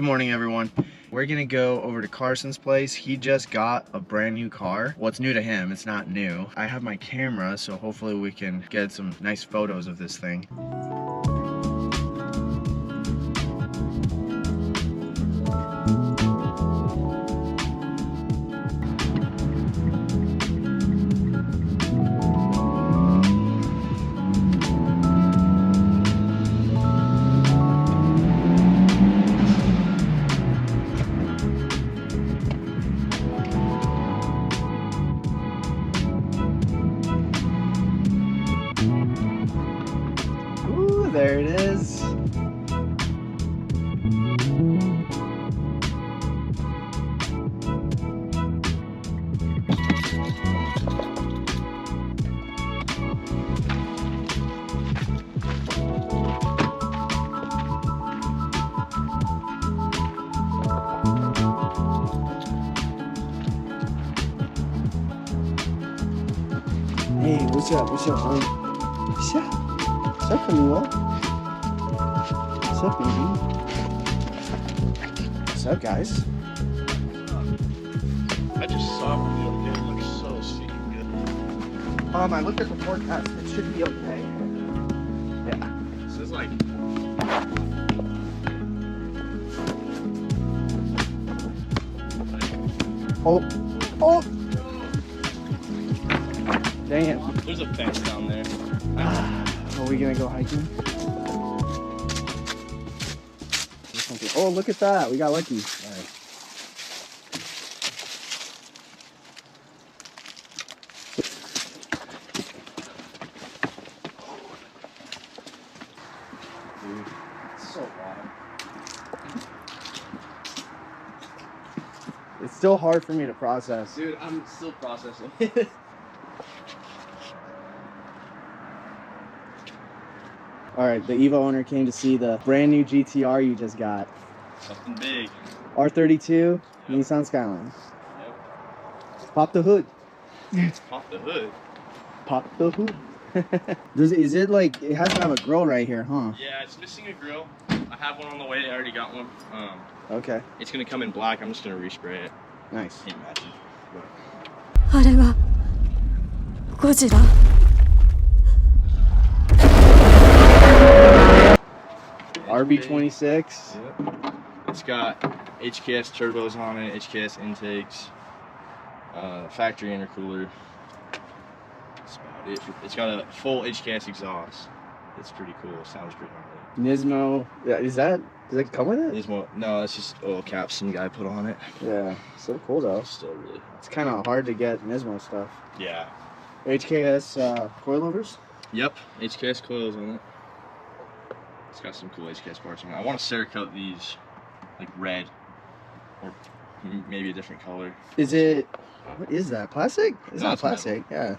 morning, everyone. We're gonna go over to Carson's place. He just got a brand new car. Well, it's new to him, it's not new. I have my camera, so hopefully we can get some nice photos of this thing. There it is. Hey, what's up? What's up, man? What's up? What's up, amigo? What's up, baby? What's up, guys? I just saw it the other day. It looks so stinking good. I looked at the forecast. It should be okay. Yeah. This is like... Oh. Oh. Damn. There's a fence down there. Are we gonna go hiking? Oh, look at that. We got lucky. All right. Dude, it's so wild. It's still hard for me to process. Dude, I'm still processing. All right, the Evo owner came to see the brand new GTR you just got. Something big. R32 Yep. Nissan Skyline. Yep. Pop the hood. Pop the hood. Pop the hood. Is it like, it has to have a grill right here, huh? Yeah, it's missing a grill. I have one on the way. I already got one. Okay. It's gonna come in black. I'm just gonna respray it. Nice. Can't imagine. RB26. Yep. It's got HKS turbos on it, HKS intakes, factory intercooler. That's about it. It's got a full HKS exhaust. It's pretty cool. It sounds pretty gnarly. Nismo. Yeah, does that come with it? Nismo. No, it's just oil caps some guy put on it. Yeah. So cool though. Still really. It's kind of hard to get Nismo stuff. Yeah. HKS coilovers? Yep. HKS coils on it. It's got some cool HKS parts on it. I want to Cerakote these like red or maybe a different color. Is it, what is that, plastic? It's No, not it's plastic. Yeah.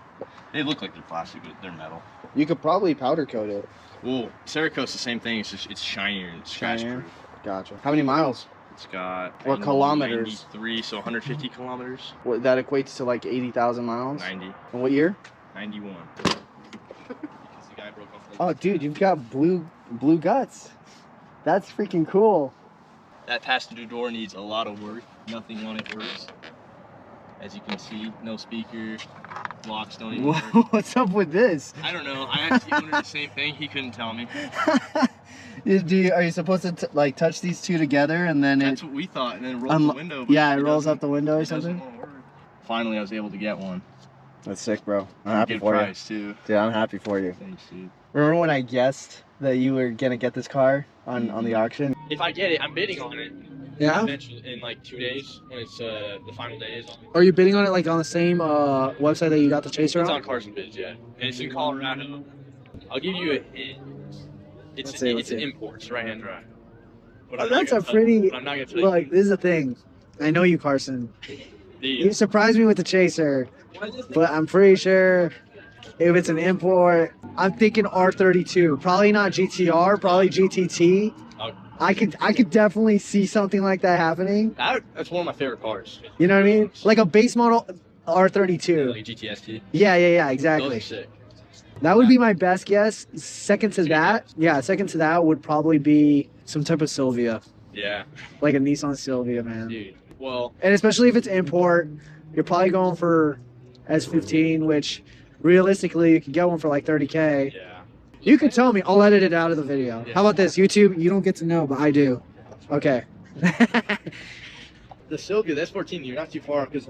They look like they're plastic, but they're metal. You could probably powder coat it. Well, Cerakote's the same thing. It's just it's shinier and scratch Shinier? proof. Gotcha. How many miles? It's got Or kilometers? 93, so 150 kilometers. What, that equates to like 80,000 miles? 90. And what year? 91. Because the guy broke off the... Oh, dude, you've got blue guts. That's freaking cool. That passenger door needs a lot of work. Nothing on it works. As you can see, no speaker. Locks don't even work. What's up with this? I don't know. I asked the owner the same thing. He couldn't tell me. Are you supposed to like touch these two together and then That's what we thought, and then it rolls the window. But yeah, it rolls up the window or it doesn't something? wanna work. Finally, I was able to get one. That's sick, bro. I'm happy Good for price, too. you. Dude, I'm happy for you. Thanks, dude. Remember when I guessed that you were gonna get this car on the auction? If I get it, I'm bidding on it. Yeah? Eventually, in like 2 days, when it's the final day is on. Are you bidding on it like on the same website that you got the Chaser It's on? on Carson bids, yeah. And it's in Colorado. I'll give you a hint. It's an import. It's right-hand drive. But I'm That's not a gonna pretty. I'm not gonna tell you. Look, this is the thing. I know you, Carson. You The, surprised me with the Chaser, but I'm pretty sure if it's an import, I'm thinking R32. Probably not GTR, probably GTT. I could definitely see something like that happening. that's one of my favorite cars. You know what I mean? Like a base model R32. Like a GTST. Yeah, exactly. Those are sick. That would be my best guess. Second to that would probably be some type of Sylvia. Yeah. Like a Nissan Sylvia, man. Dude. Well. And especially if it's import, you're probably going for S15, which realistically you can get one for like 30K. Yeah. You can tell me, I'll edit it out of the video. Yeah. How about this? YouTube, you don't get to know, but I do. Okay. The Sylvia, the S14, you're not too far because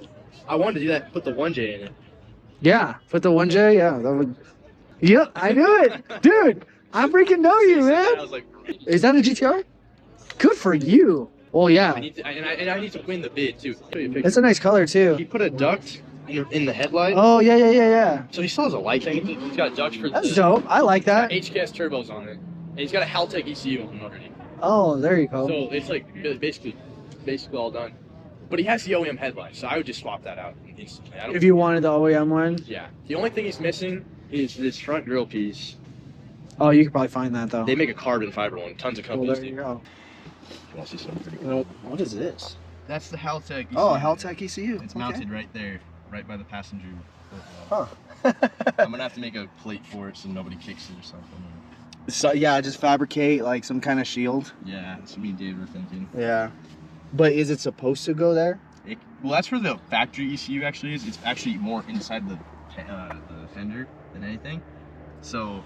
I wanted to do that, put the 1J in it. Yeah, put the 1J, yeah, that would. Yep, I knew it. Dude, I freaking know you, man. I was like, Is that a GTR? Good for you. Well, yeah. I need to, and I need to win the bid too. Show you a picture. It's a nice color, too. He put a duct in the headlight. Oh, yeah. So he still has a light thing. He's got ducts for That's dope. I like that. HKS turbos on it. And he's got a Haltech ECU on it already. Oh, there you go. So it's like basically all done. But he has the OEM headlight, so I would just swap that out instantly. If you wanted the OEM one? Yeah. The only thing he's missing is this front grille piece. Oh, you could probably find that, though. They make a carbon fiber one. Tons of Well, companies there you do. go. You want to see something pretty cool? What is this? That's the Haltech ECU. Oh, a Haltech ECU. It's mounted right there, right by the passenger. Huh. I'm gonna have to make a plate for it so nobody kicks it or something. So yeah, just fabricate like some kind of shield. Yeah, that's what me and Dave were thinking. Yeah. But is it supposed to go there? Well, that's where the factory ECU actually is. It's actually more inside the fender than anything. So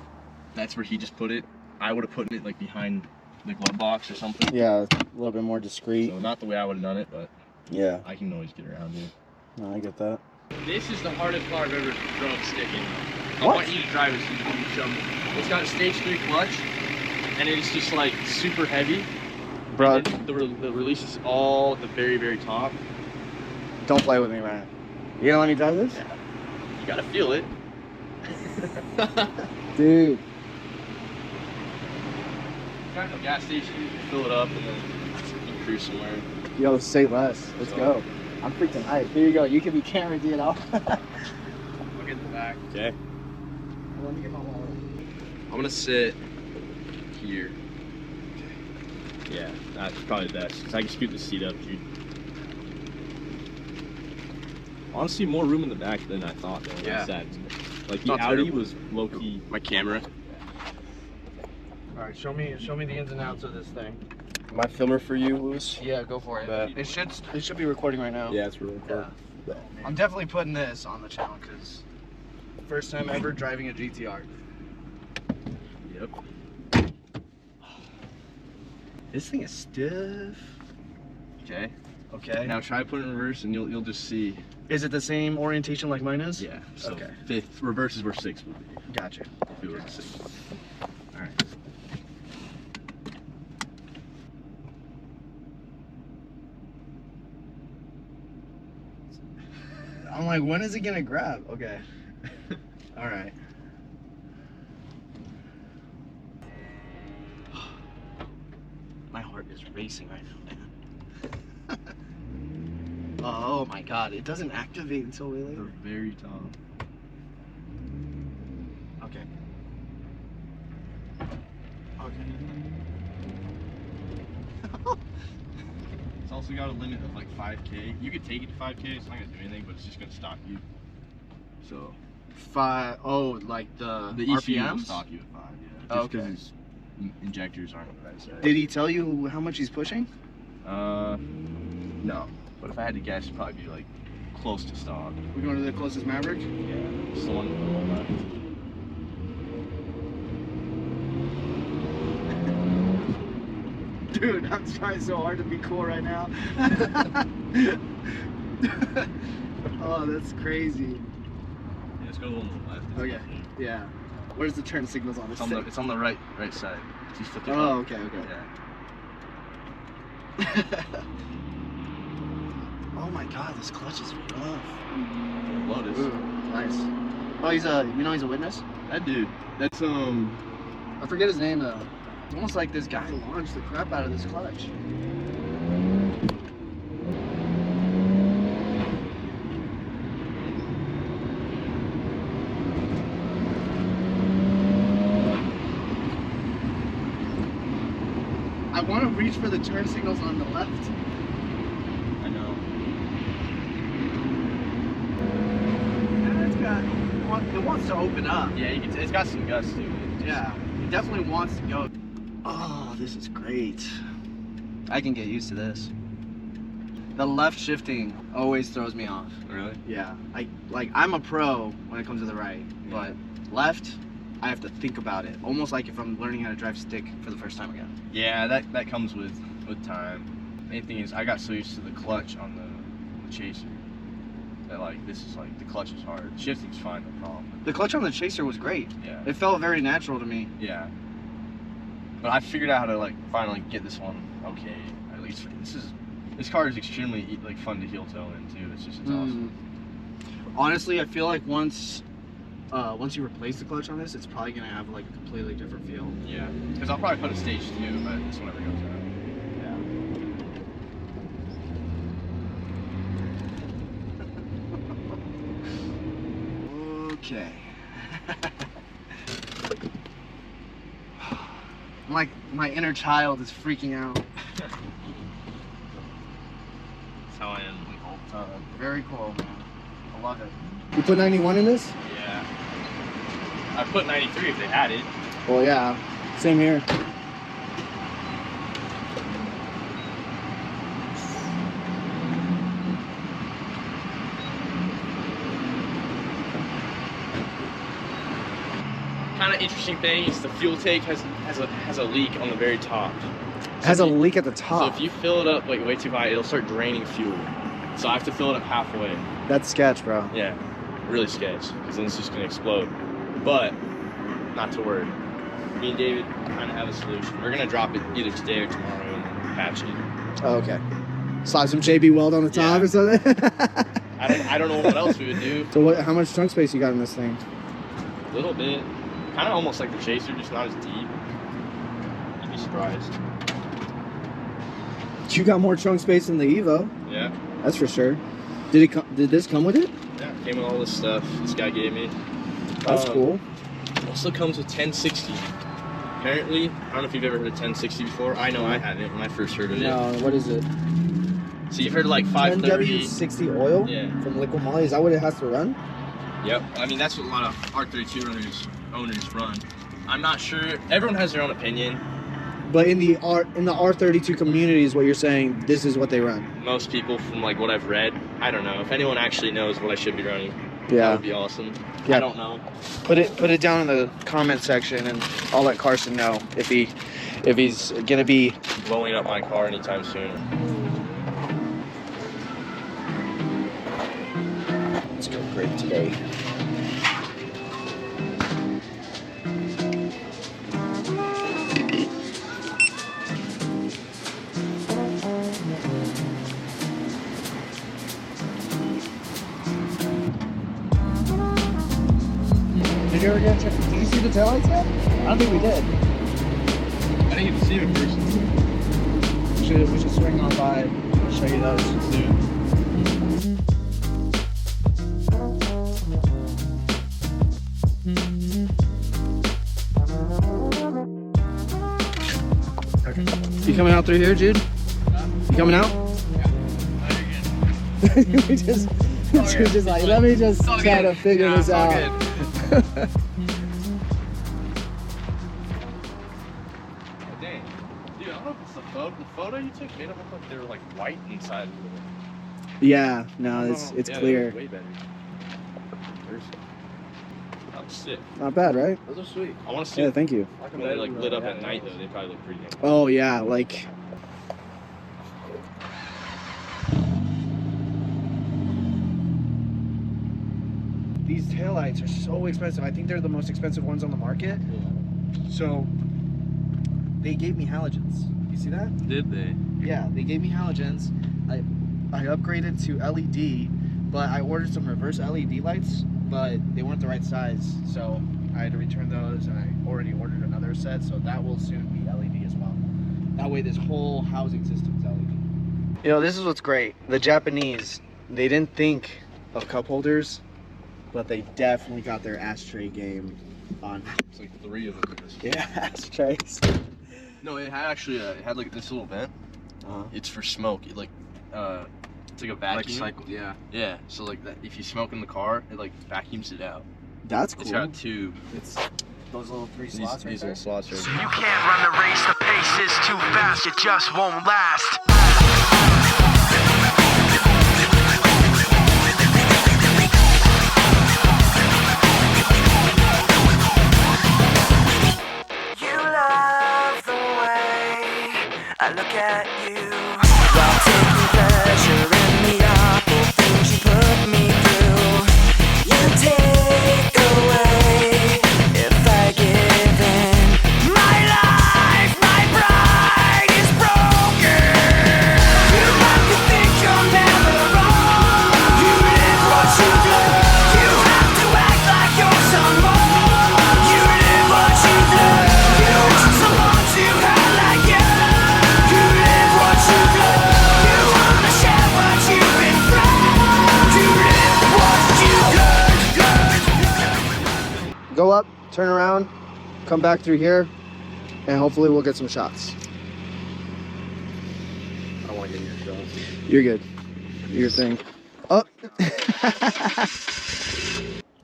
that's where he just put it. I would have put it like behind the glove box or something. Yeah, a little bit more discreet. So not the way I would have done it, but Yeah. I can always get around it. No, I get that. This is the hardest car I've ever drove sticking. I What? want you to drive it so you can show me. It's got a stage 3 clutch, and it's just like super heavy. Bro, And then the release is all at the very, very top. don't play with me, man. You gonna let me drive this? Yeah. You gotta feel it. Dude. Drive to a gas station, fill it up, and then you can cruise somewhere. Yo, say less. Let's go. I'm freaking hyped. Here you go. You can be camera, dude. I'll get in the back. Okay. Let me get my wallet. I'm gonna sit here. Yeah, that's probably the best, because I can scoot the seat up, dude. Honestly, more room in the back than I thought. Though, Yeah. Like the Not Audi terrible. was low key. My camera. All right, show me the ins and outs of this thing. My filmer for you, Ruiz. Yeah, go for it. Bet. It should be recording right now. Yeah, it's really cool. Yeah. I'm definitely putting this on the channel because first time ever driving a GTR. Yep. This thing is stiff. Okay. Okay. Now try putting it in reverse, and you'll just see. Is it the same orientation like mine is? Yeah. So Okay. fifth reverse is where 6 would be. Gotcha. If it were 6. All right. I'm like, when is it gonna grab? Okay. All right. My heart is racing right now, man. Oh my god, it doesn't activate until way The later. very top. Okay. Okay. It's also got a limit of like 5K. You could take it to 5K. It's not gonna do anything, but it's just gonna stop you. So Like the the ECU will RPMs? stop you at 5. Yeah. Oh, Just 'cause okay. his injectors aren't on the right side. Did he tell you how much he's pushing? No. But if I had to guess, it'd probably be like close to stock. We're going to the closest Maverick? Yeah. It's the one on the left. Dude, I'm trying so hard to be cool right now. Oh, that's crazy. Yeah, let's go a little on the left. Okay. Yeah. Where's the turn signals on this thing? It's on the right side. He's flipping Oh, up. okay, okay. Yeah. Oh my god, this clutch is rough. Lotus. Ooh, nice. Oh, he's a witness? That dude. That's I forget his name though. It's almost like this guy launched the crap out of this clutch. I want to reach for the turn signals on the left. I know. It wants to open up. Yeah, you can it's got some guts to it. Yeah, it definitely wants to go. Oh, this is great. I can get used to this. The left shifting always throws me off. Really? Yeah. I'm a pro when it comes to the right, but left, I have to think about it. Almost like if I'm learning how to drive stick for the first time again. Yeah, that comes with time. Main thing is I got so used to the clutch on the Chaser that like this is like the clutch is hard. Shifting's fine, no problem. The clutch on the Chaser was great. Yeah. It felt very natural to me. Yeah. But I figured out how to like finally get this one okay. At least this car is extremely like fun to heel toe in too. It's awesome. Honestly, I feel like once you replace the clutch on this, it's probably gonna have like a completely different feel. Yeah. Because I'll probably put a stage 2, but this one never goes out. Okay. Like my inner child is freaking out. That's how I am like all the time. Very cool, man. I love it. You put 91 in this? Yeah. I put 93 if they had it. Well, yeah. Same here. Kind of interesting thing is the fuel tank has a leak on the very top. Has a if you- leak at the So top. if you fill it up like way too high, it'll start draining fuel. So I have to fill it up halfway. That's sketch, bro. Yeah, really sketch, because then it's just gonna explode. But not to worry. Me and David kind of have a solution. We're gonna drop it either today or tomorrow and patch it. Oh, okay. Slap some JB Weld on the top Yeah. or something. I don't know what else we would do. So how much trunk space you got in this thing? A little bit, kind of almost like the Chaser, just not as deep. You'd be surprised. You got more trunk space than the Evo. Yeah. That's for sure. Did this come with it? Yeah. Came with all this stuff this guy gave me. That's cool. Also comes with 1060. Apparently, I don't know if you've ever heard of 1060 before. I know I hadn't when I first heard of it. No, what is it? So you've heard of like 530. 10W60 oil? Yeah. From Liquid Moly. Is that what it has to run? Yep. I mean, that's what a lot of R32 owners run. I'm not sure. Everyone has their own opinion. But in the R32 community is what you're saying, this is what they run. Most people, from like what I've read, I don't know. If anyone actually knows what I should be running, that Yeah. would be awesome. Yeah. I don't know. Put it down in the comment section and I'll let Carson know if he's gonna be Blowing up my car anytime soon. Let's go great today. Did you ever get check? Did you see the taillights yet? I don't think we did. I didn't get to see it in person. We should swing on by and show you those soon. Okay. You coming out through here, Jude? You coming out? we just like, let me just try to figure this out. Dang. Dude, I don't know if it's the photo you took made it look like they were like white inside. Yeah, no, it's Yeah, clear. Way better. That was sick. Not bad, right? Those are sweet. I want to see Yeah, thank you. when they like lit up at night though. They probably look pretty. Oh yeah, like these taillights are so expensive. I think they're the most expensive ones on the market. So they gave me halogens. You see that? Did they? Yeah, they gave me halogens. I upgraded to LED, but I ordered some reverse LED lights, but they weren't the right size. So I had to return those, and I already ordered another set, so that will soon be LED as well. That way this whole housing system is LED. You know, this is what's great. The Japanese, they didn't think of cup holders, but they definitely got their ashtray game on. It's like 3 of them. Yeah, ashtrays. No, it had actually it had like this little vent. It's for smoke. It like it's like a vacuum. Like cycle, yeah. Yeah. So like that, if you smoke in the car, it like vacuums it out. That's cool. It's got a tube. Those little 3 slots These little slots right You can't run the race, the pace is too fast, it just won't last. You love the way I look at you, while taking pleasure in the awful things you put me through. You take away if I give in. My life, my pride is broken. You like to think you're never wrong. You live what you do. You have to act like you're someone. You live what you do. You want someone to have like you. You live what you do. You wanna share what you've been through. You live what you do. Go up, turn around, come back through here, and hopefully we'll get some shots. I don't want to get in your shots. You're good. Your thing. Oh.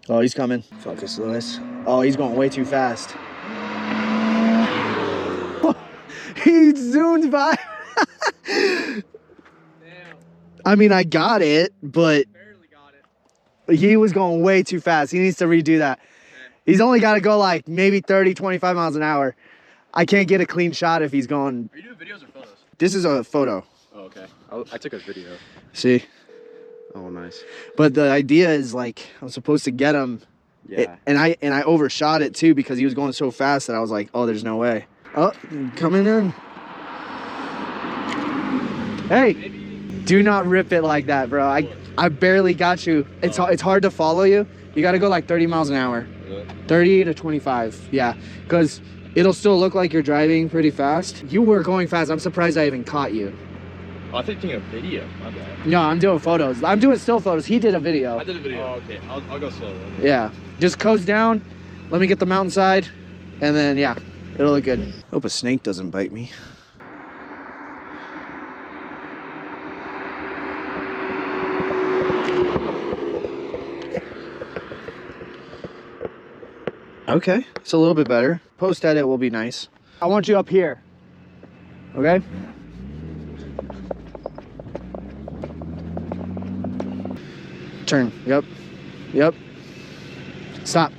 Oh, he's coming. Focus, Lewis. Oh, he's going way too fast. He zoomed by. I mean, I got it, but he was going way too fast. He needs to redo that. He's only got to go like maybe 30, 25 miles an hour. I can't get a clean shot if he's going. Are you doing videos or photos? This is a photo. Oh, okay. I took a video. See? Oh, nice. But the idea is like I'm supposed to get him. Yeah. And I overshot it too because he was going so fast that I was like, oh, there's no way. Oh, coming in. Hey, do not rip it like that, bro. I barely got you. It's hard to follow you. You got to go like 30 miles an hour. 30 to 25, yeah. Because it'll still look like you're driving pretty fast. You were going fast. I'm surprised I even caught you. Oh, I think you're doing a video. My bad. No, I'm doing photos. I'm doing still photos. He did a video. I did a video. Oh, okay. I'll go slow then. Yeah, just coast down. Let me get the mountainside, and then yeah, it'll look good. Hope a snake doesn't bite me. Okay, it's a little bit better. Post edit will be nice. I want you up here. Okay? Turn. Yep. Yep. Stop.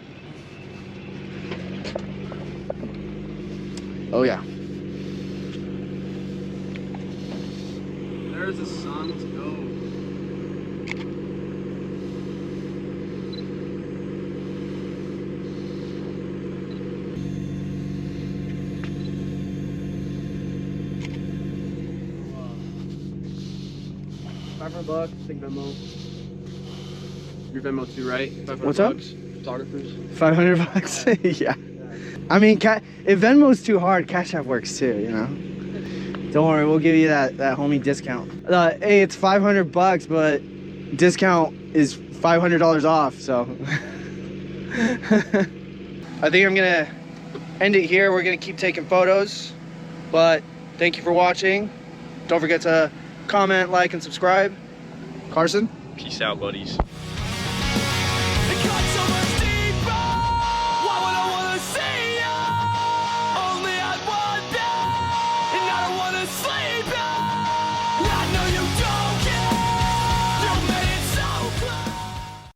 Oh yeah. There's the sun. Let's go. $500, big Venmo. Your Venmo too, right? 500 What's up? bucks. Photographers. $500? Yeah. I mean, if Venmo's too hard, Cash App works too, you know? Don't worry, we'll give you that homie discount. Hey, it's $500, but discount is $500 off, so. I think I'm gonna end it here. We're gonna keep taking photos, but thank you for watching. Don't forget to comment, like, and subscribe. Carson? Peace out, buddies. It got so much